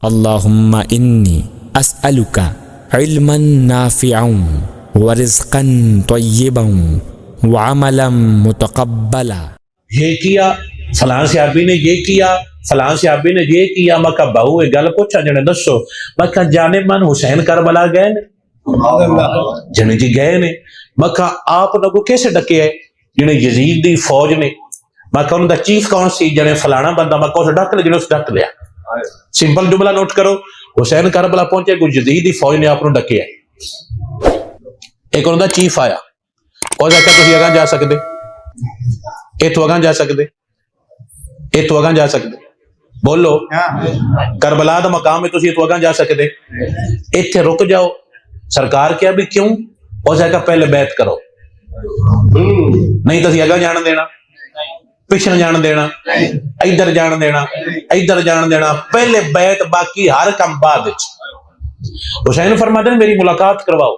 अल्लाहुम्मा इन्नी अस्अलुका इल्मन नाफिअन व रिज़्क़न तय्यिबन व अमलन मुतक़ब्बला। ये किया फलां सहाबी ने, ये किया फलां सहाबी ने, ये किया। मैं कहा बहू एक गल पूछा जने दसो। मैं कहा जाने मन हुसैन करबला गए ने? जने जी गए ने। मैं कहा आप लोगों कैसे डके है? जिन्हें यजीद दी फौज ने। मैं कहा उनका चीफ कौन सी? जने फलाना बंदा। मैं कहा उस डक ले, जिन्हें उस डक लिया। सिंपल जुमला नोट करो, हुसैन करबला पहुंचे, कोई यजीद दी फौज ने आप डके है। एक उनका चीफ आया और आख्या तुम अगां जा सकते, इतों अगां जा सकते, इतों अगां जा सकते, बोलो करबला दा मकाम है, तुम इतों अगां जा सकते, इत्थे रुक जाओ। सरकार क्या भी क्यों? और आख्या पहले बैत करो, नहीं तो अगां जान देना, पिछड़ जान देना, इधर जान देना, इधर जान देना, पहले बैत, बाकी हर काम बाद। हुसैन फरमाते मेरी मुलाकात करवाओ।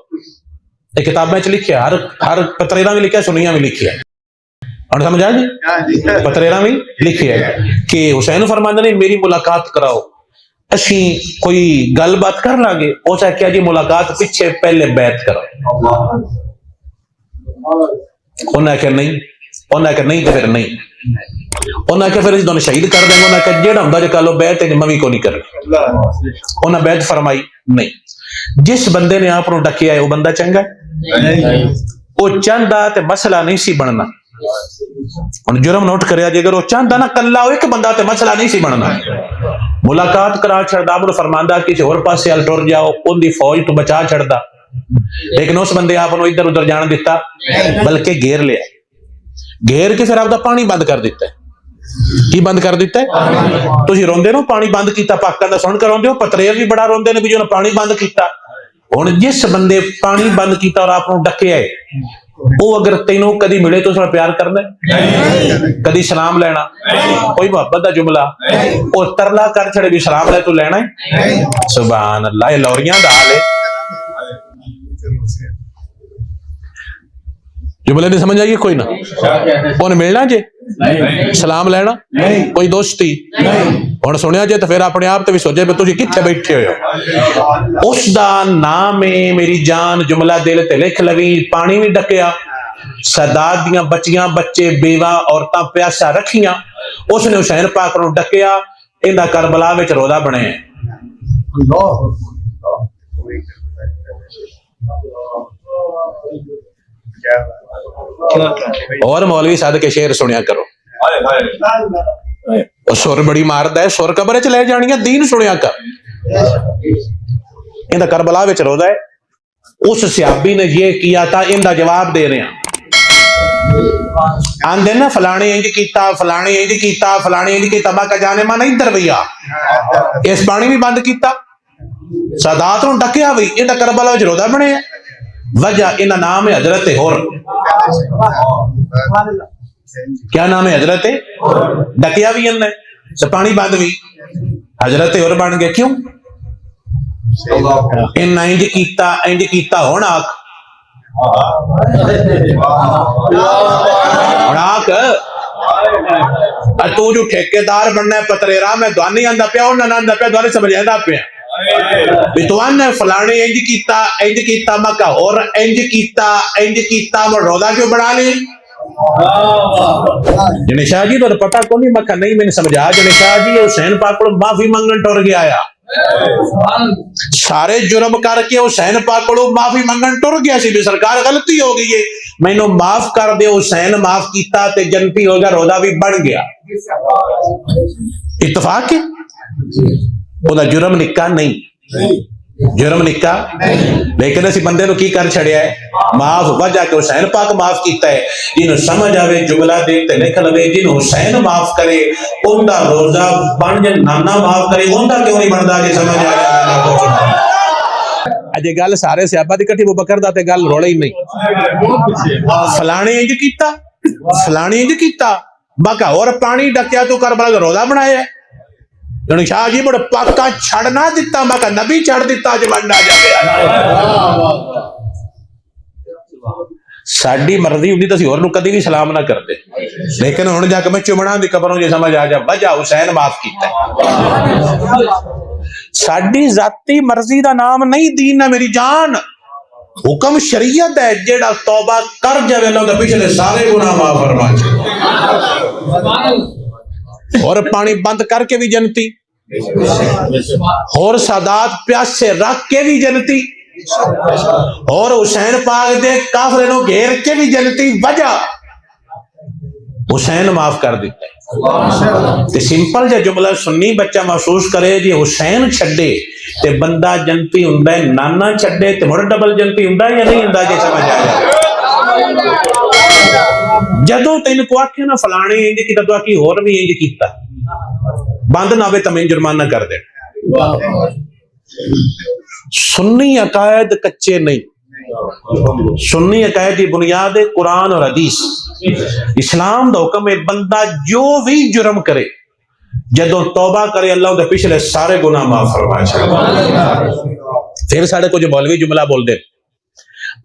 एक किताब में लिखिया, हर पत्रेरा में लिखा, सुनिया में लिखिया, और समझ आ जी, पत्रेरा में लिखिया कि हुसैन फरमाते ने मेरी मुलाकात कराओ, असी कोई गलबात कर लांगे। उस आख्या जी मुलाकात पिछे, पहले बैत करो। उन्हें आख्या नहीं, उन्हें आख्या नहीं तो फिर नहीं, उन्हें आख्या फिर दोनों शहीद कर देंगे। उन्हें आख्या जेड़ा हुंदा जे कह लो, बैत मवी को नहीं करनी। उन्हें बैत फरमाई नहीं। जिस बंदे ने आप डकिया है वह बंदा चंगा है, वो चाहता तो मसला नहीं सी बनना। हुण जुर्म नोट करिया जे, अगर वो चाहता ना कला एक बंदा तो मसला नहीं सी बनना। मुलाकात करा छड़दा, मुझे फरमांदा किसी होर पासे अल टुर जाओ, उनकी फौज तो बचा छड़दा। लेकिन उस बंदे आप इधर उधर जान दिता, बल्कि घेर लिया, घेर के फिर आपका पानी बंद कर दिता है। की बंद कर दिता है? तुसीं रोंदे नो पानी बंद किया, पाकां दा सुन कर रोंदे हो, पतरेर भी बड़ा रोंदे ने भी जो पानी बंद किया। हुण जिस बंदे पानी बंद किया और आपनूं डकिया है, वो अगर तेनों कदी मिले तो उसका प्यार करना, कदी सलाम लेना, कोई मोहब्बत का जुमला, वो तरला कर छड़े भी सलाम ले तो लेना है। सुभान अल्लाह, लौरियां दा हाल है। जुमले नहीं समझ आइए कोई ना, उन्हें मिलना जे सलाम लेना, कोई दोस्ती हुण सुनिया जे तो फिर अपने आप तो भी सोचे भी तुसीं कित्थे बैठे हो। उसदा नाम है मेरी जान, जुमला दिल ते लिख लवी। पानी भी डकिया, सदात दियां बच्चियां बच्चे बेवा औरतां प्यासा रखियां, उसने हुसैन पाक नूं डकिया। इंदा करबला विच रोदा बने। और मौलवी साहब के शेर सुनिया करो, सुर बड़ी मारदा है, सुर कब्र च ले जानी है, दीन सुनिया कर। इंदा करबला विच रोदा है, उस सहाबी ने ये किया था, इंदा जवाब दे रहे हैं। आंदे ना फलाने इंज कीता, फलाने इंज कीता, फलाने इंज कीता। मैं जाने माना इधर भैया इस पानी भी बंद किया, सादात नूं डकिया भी, इंदा करबला विच रोदा बने। वजह इनका नाम है हजरत होर। क्या नाम है? हजरत। डकिया भी इन्हें तो पानी बंद भी, हजरत होर बन गए। क्यों? इन्ना इंज कीता हुण आख, तू जो ठेकेदार बनना है पतरेरा, मैं दुआनी आंदा पिया, उन्हें आंदा पिया, दुआनी समझ आंदा पिया फलाने इंज कीता, मैं कहा और इंज कीता, मैं रोदा क्यों बना ली? जने शाह जी तो पता को नहीं। मैं कहा नहीं, मैंने समझा। जने शाह जी हुसैन पाक को माफी मंगन टुर गया आया, सारे जुर्म करके हुसैन पाक को माफी मंगन टुर गया सी भी सरकार गलती हो गई है, मैनू माफ कर दे। हुसैन माफ किया ते जनती हो गया, रोदा भी बन गया। इत्तफाक है, ਉਹਦਾ जुर्म निक्का नहीं, जुर्म निक्का। लेकिन असी बंदे नूं की कर छड़िया है, माफ। वजह के हुसैन पाक माफ किया है। जिन्हों समझ आवे जुमला दे ते लिख लवे, जिन्हों हुसैन माफ करे उनका रोजा बन जाए, नाना माफ करे उनका क्यों नहीं बनता? जे समझ आ गया अजे गल सारे सहाबा दी इकट्ठी, अबू बकर दा ते गल रोला ही नहीं। फलाने इंज कीता, फलाने इंज कीता, बाका और पानी डकिया तो करबला दा रोजा बनाया। शाह जी बड़ा पक्का छड़ना दिता, मैं नबी छड़ दिता जमाना जाए। साडी मर्जी होंदी तो असीं होर नूं कदी भी सलाम ना करते, लेकिन हुण जाके मैं चुमणा दी खबरों जे समझ आ जा वजह हुसैन माफ कीता। साडी जाती मर्जी दा नाम नहीं दीन ना मेरी जान, हुक्म शरीयत है। जेड़ा तौबा कर जावे अल्लाह दे पिछले सारे गुनाह माफ फरमा छे। और पानी बंद करके भी जनती, और सादात प्यासे रख के भी जनती, और हुसैन पाक दे काफिले नूं घेर के भी जनती। वजह हुसैन माफ कर दिता। ते सिंपल जा जुमला सुन्नी बच्चा महसूस करे जी हुसैन छड्डे ते बंदा जनती हुंदा है, नाना छड्डे ते मुड़ डबल जनती हुंदा या नहीं हुंदा, जे समझ आ जाए। जदों तेन को आखे ना फलाने इंज कीता तो आखी होर भी इंज कीता, बंद ना होवे तमें जुर्माना कर दे। सुन्नी अकायद कच्चे नहीं, सुन्नी अकायद की बुनियाद है कुरान और हदीस। इस्लाम दा हुक्म है बंदा जो भी जुर्म करे जदों तौबा करे अल्लाह दे पिछले सारे गुनाह माफ फरमा छे। फिर साढ़े कुछ मौलवी जुमला बोल दे,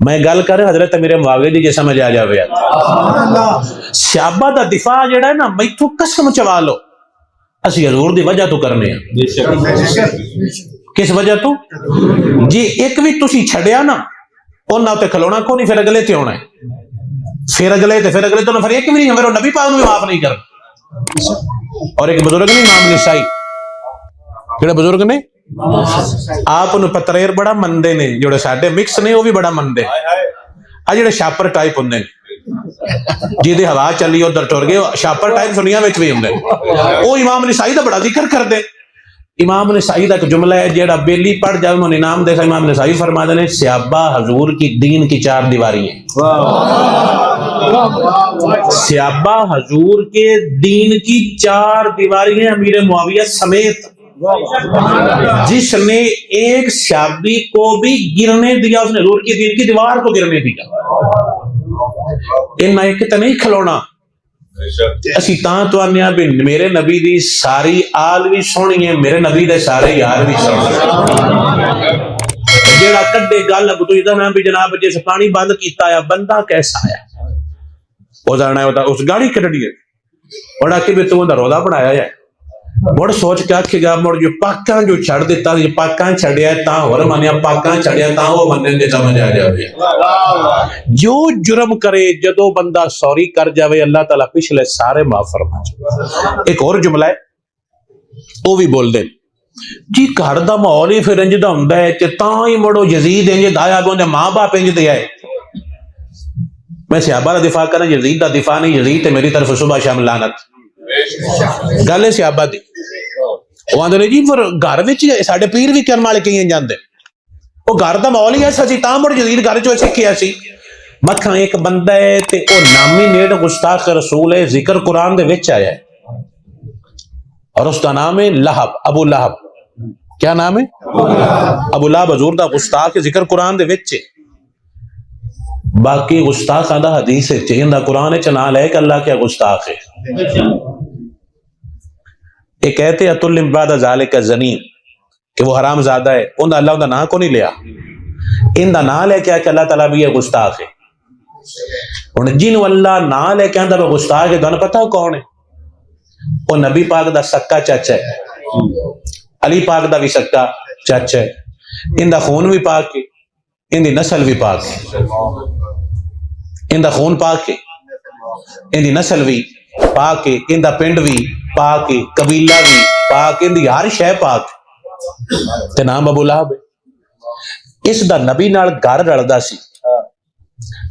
मैं गल कर हजरत मेरे मुआविया दी जे समझ आ जावे। सहाबा दा दिफा जेड़ा है ना मैथों कसम चवा लो असी हजूर दी वजह तो करने हैं। किस वजह तो जी एक भी तुसी छड़िया ना उन्हां उत्ते खलोना को नहीं, फिर अगले ते आउणा है, फिर अगले ते फिर अगले तो फिर एक भी नहीं, मेरे नबी पाक नूं माफ नहीं कर। और एक बुजुर्ग नहीं इमाम निसाई, किहड़े बुजुर्ग ने आप नूं पतरेर बड़ा मनदे ने, जिहड़े साडे मिक्स ने वो भी बड़ा मनदे। आ जिहड़े शापर टाइप हुंदे ने जिहदी हवा चली उधर टुर गए, शापर टाइप सुनिया विच भी हुंदे, वो इमाम निसाई दा बड़ा जिक्र करदे। इमाम निसाई दा एक जुमला है जेड़ा बेली पढ़ जाए उन्हें इनाम देखा। इमाम निसाई फरमाते हैं सहाबा हजूर की दीन की चार दीवारी हैं। सहाबा हजूर के दीन की चार दीवारी हैं अमीर मुआविया समेत। जिसने एक सहाबी को भी गिरने दिया उसने हजूर की दीन की दीवार को गिरने दिया। इन्ना एक तो नहीं खलोना असी तां तो आने भी मेरे नबी दी सारी आल भी सोहनी है, मेरे नबी दे सारे यार भी सोहने। जेड़ा कड्डे गल पुछदा ना भी जनाब जिस पानी बंद कीता है बंदा कैसा आया, वो जाना है उस गाड़ी कड्डी है और आके भी तू रोदा बनाया है। मुड़ सोच के आखेगा मुड़ जो पाकां जो छड़ दिता, जो पाकां छड़िया तां होर मनिया, पाकां छड़िया तां वो मन्ने दे समझ आ जावे। जो जुर्म करे जदों बंदा सॉरी कर जावे अल्लाह ताला पिछले सारे माफ फरमा। एक और जुमला है वो भी बोल दे जी घर दा माहौल ही फिर इंज दा हुंदा है ते तां ही मुड़ो यजीद इंज दा आ गया, मां बाप इंज दे आए। मैं सहाबा दा दिफा करा, यजीद दा दिफा नहीं। यजीद ते मेरी तरफ सुबह शाम लानत गल है सहाबा दी। वो आंदे ने जी फिर घर विच साडे पीर भी करन वाले कई जांदे, वो घर दा माहौल ही ऐसा सी तां मुड़ यजीद घर चो सिक्खिया सी। मक्खा एक बंदा है ते ओ नामी नेट गुस्ताख रसूल है, जिक्र कुरान दे विच आया है और उसका नाम है लहब, अबू लहब। क्या नाम है? अबू लहब हजूर दा गुस्ताख, जिक्र कुरान दे विच है। बाकी गुस्ताख आंदा हदीस है, इंदा कुरान च नाल है कि अल्लाह क्या गुस्ताख है। ये कहते अतुल्लिम बाद ज़ालिका ज़नीम कि वो हराम ज़्यादा है, उनका अल्लाह उनका नाम को नहीं लिया, इनका नाम है क्या कि अल्लाह ताला भी ये गुस्ताख है। हुण जिन अल्लाह नाम लेके आंदा वो गुस्ताख है, तुहानू पता कौन है? वो नबी पाक दा सक्का चाचा है, अली पाक दा भी सक्का चाचा है, इनका खून भी पाक है, इनकी नस्ल भी पाक है। इनका खून पाक है, इनकी नस्ल भी पाक है, इनका पिंड भी पाक है, कबीला भी पाक, इनकी हर शय पाक ते नाम अबू लहब है। इस दा नबी नाल घर रलदा सी,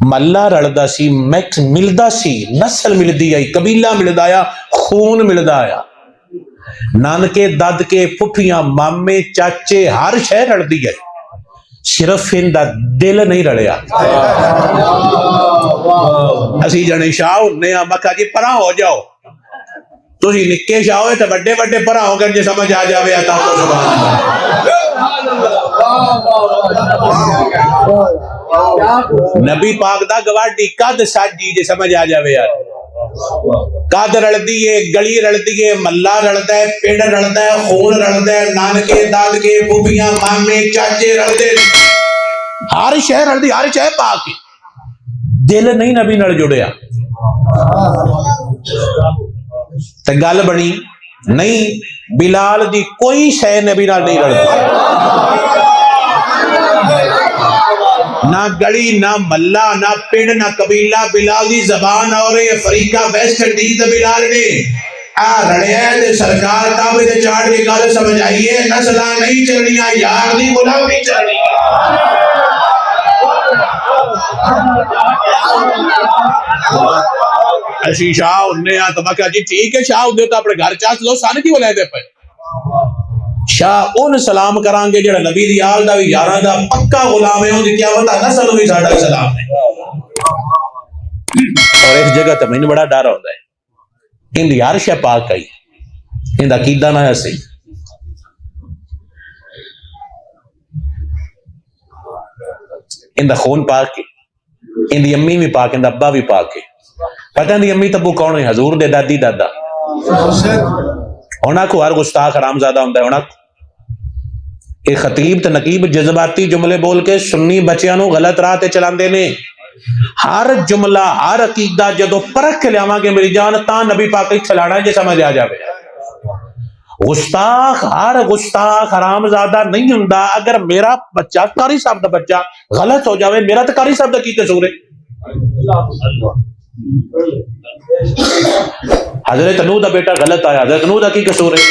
मल्ला रलदा सी, मैक्स मिलदा सी, नस्ल मिलदी आई, कबीला मिलदा आया, खून मिलदा आया, नानके दादके फुफियां मामे चाचे हर शय रलदी है, सिर्फ इनका दिल नहीं रलिया। असी जने शाह हुंदे आ, मैं कहा जी परा हो जाओ, तुसी निक्के शाह होए ते वड्डे वड्डे परा हो गए, जे समझ आ जावे आता तो सुभान अल्लाह। नबी पाक दा गवाही कद साजी जे समझ आ जावे यार, कद रलदी है, गली रलदी है, मल्ला रलदा है, पिंड रलदा है, खून रलदा है, नानके दादके फूफियां मामे चाचे रलदे, हर शहर रलदी, हर शहर पाक है। दिल नहीं नबी नाल जुड़िया ते गल बनी नहीं। बिलाल दी कोई शय नबी नाल नहीं लड़दी, ना गली ना मल्ला ना पिंड ना कबीला। बिलाल दी जबान और अफ्रीका वेस्ट इंडीज दे बिलाल ने आ रड़िया ते सरकार ताबे ते चाड़ के गल समझ आई है। नस्लां नहीं चलनियां, यार दी गुलामी चलनी। असी शाह होने आ तो मैं कहा जी ठीक है, शाह होंदे तो अपने घर चास लो, सन क्यों लैंदे पे? शाह उन सलाम करांगे जेड़ा नबी दी आल दा भी यारां दा पक्का गुलाम है। उनकी क़यामत दा नस्ल भी साडा सलाम है। और इस जगह ते मैनूं बड़ा डर आउंदा है, इंदी अर्श पाक आई, इंदा कीदा ना है सही। इंदा खून पाक है, इंदी अम्मी भी पाक, इंदा अब्बा भी पाक है। पता नहीं अम्मी तब्बू कौन है? हजूर दे दादी दादा। होना को हर गुस्ताख हरामजादा होंदा है। होना एक खतीब ते नकीब जज्बाती जुमले बोल के सुन्नी बच्चियां नूं गलत राह ते चलांदे ने। हर जुमला हर अकीदा जदों परख के लियावांगे मेरी जान तां नबी पाक इत्थे लाना जे समझ आ जावे। गुस्ताख हर गुस्ताख हरामजादा नहीं हुंदा। अगर मेरा बच्चा कारी साहब दा बच्चा गलत हो जावे, मेरा तो कारी साहब दा की कसूर है? हजरत नूह दा बेटा गलत आया, हजरत नूह दा की कसूर है?